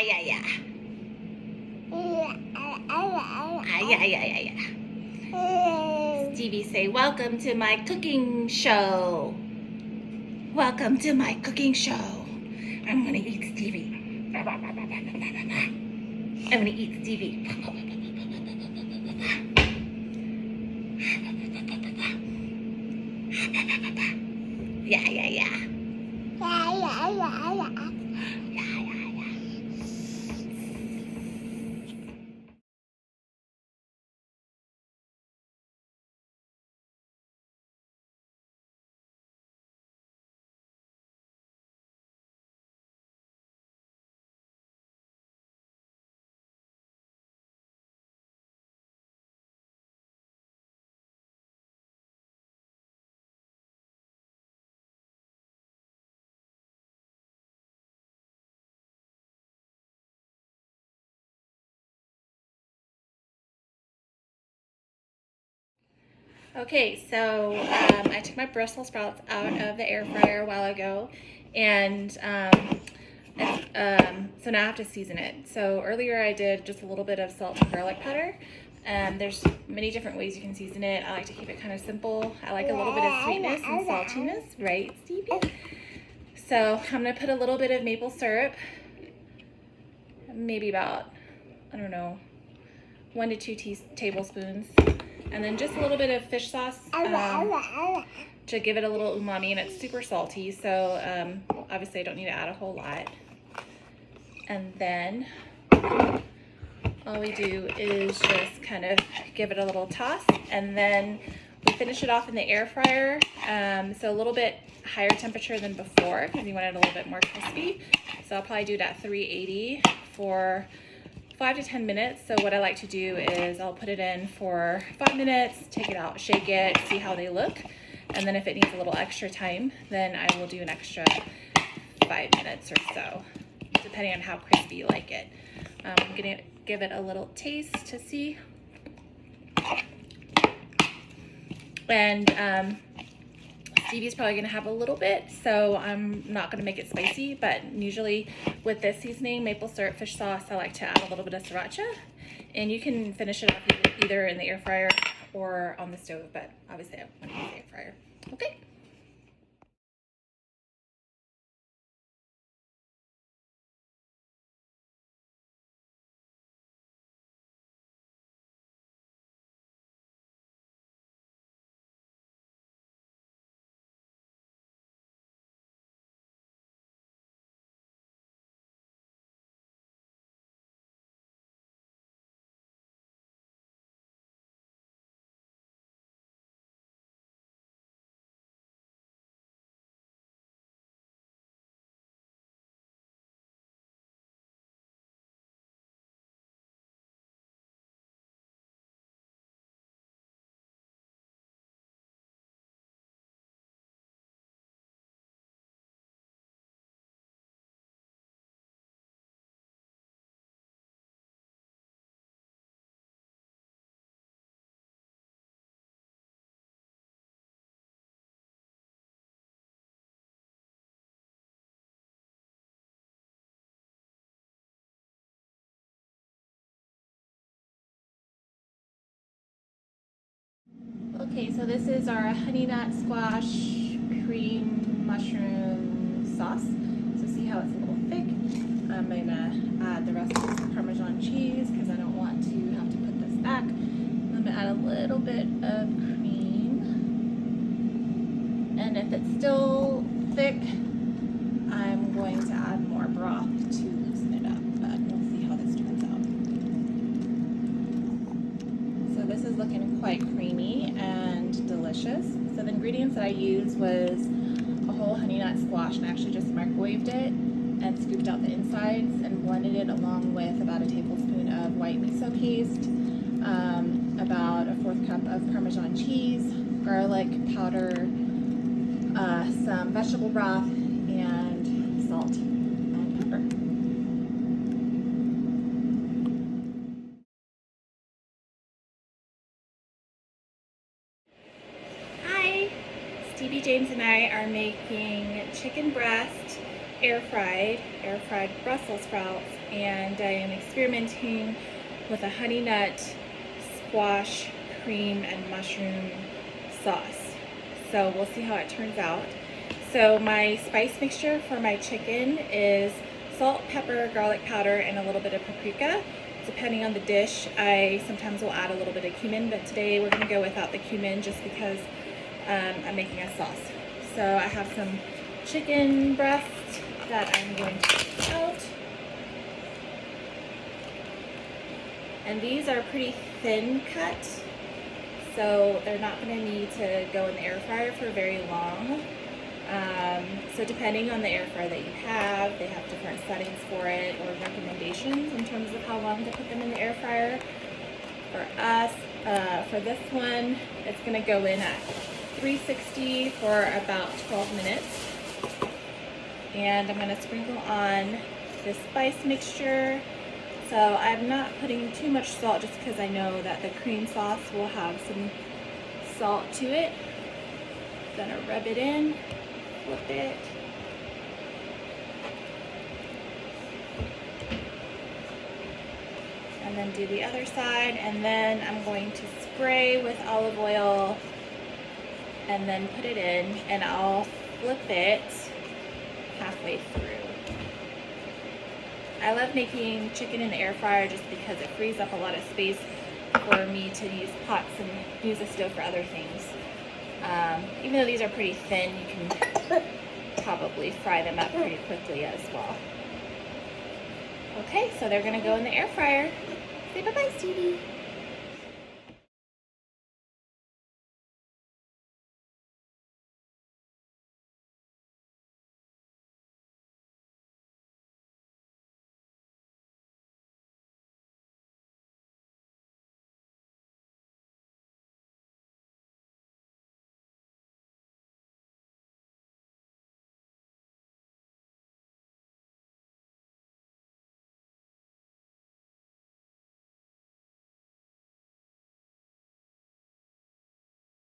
yeah, yeah. Yeah, yeah, yeah, yeah. Stevie, say, welcome to my cooking show. Welcome to my cooking show. I'm gonna eat Stevie. I'm gonna eat Stevie. Yeah, yeah, yeah. Okay, so I took my Brussels sprouts out of the air fryer a while ago, and so now I have to season it. So earlier I did just a little bit of salt and garlic powder. There's many different ways you can season it. I like to keep it kind of simple. I like a little bit of sweetness and saltiness, right, Stevie? So I'm gonna put a little bit of maple syrup, maybe about, I don't know, 1 to 2 tablespoons. And then just a little bit of fish sauce to give it a little umami, and it's super salty, so obviously I don't need to add a whole lot. And then all we do is just kind of give it a little toss, and then we finish it off in the air fryer, so a little bit higher temperature than before because you want it a little bit more crispy. So I'll probably do it at 380 for 5 to 10 minutes. So what I like to do is I'll put it in for 5 minutes, take it out, shake it, see how they look. And then if it needs a little extra time, then I will do an extra 5 minutes or so, depending on how crispy you like it. I'm gonna give it a little taste to see. And Stevie's probably gonna have a little bit, so I'm not gonna make it spicy, but usually with this seasoning, maple syrup, fish sauce, I like to add a little bit of sriracha. And you can finish it off either in the air fryer or on the stove, but obviously I want to use the air fryer. Okay. Okay, so this is our Honeynut squash cream mushroom sauce. So see how it's a little thick? I'm gonna add the rest of this Parmesan cheese because I don't want to have to put this back. I'm gonna add a little bit of cream. And if it's still thick, I'm going to add more broth to loosen it up, but we'll see how this turns out. So this is looking quite creamy and delicious. So the ingredients that I used was a whole Honeynut squash, and I actually just microwaved it and scooped out the insides and blended it along with about a tablespoon of white miso paste, about a 1/4 cup of Parmesan cheese, garlic powder, some vegetable broth, and salt and pepper. Hi, Stevie James and I are making chicken breast air fried Brussels sprouts, and I am experimenting with a honey nut, squash, cream, and mushroom sauce. So we'll see how it turns out. So my spice mixture for my chicken is salt, pepper, garlic powder, and a little bit of paprika. Depending on the dish, I sometimes will add a little bit of cumin, but today we're gonna go without the cumin just because I'm making a sauce. So I have some chicken breast that I'm going to take out. And these are pretty thin cut, so they're not going to need to go in the air fryer for very long. So depending on the air fryer that you have, they have different settings for it or recommendations in terms of how long to put them in the air fryer. For us, for this one, it's going to go in at 360 for about 12 minutes. And I'm going to sprinkle on this spice mixture. So I'm not putting too much salt just because I know that the cream sauce will have some salt to it. I'm going to rub it in, flip it. And then do the other side, and then I'm going to spray with olive oil and then put it in, and I'll flip it halfway through. I love making chicken in the air fryer just because it frees up a lot of space for me to use pots and use the stove for other things. Even though these are pretty thin, you can probably fry them up pretty quickly as well. Okay, so they're gonna go in the air fryer. Say bye-bye, Stevie.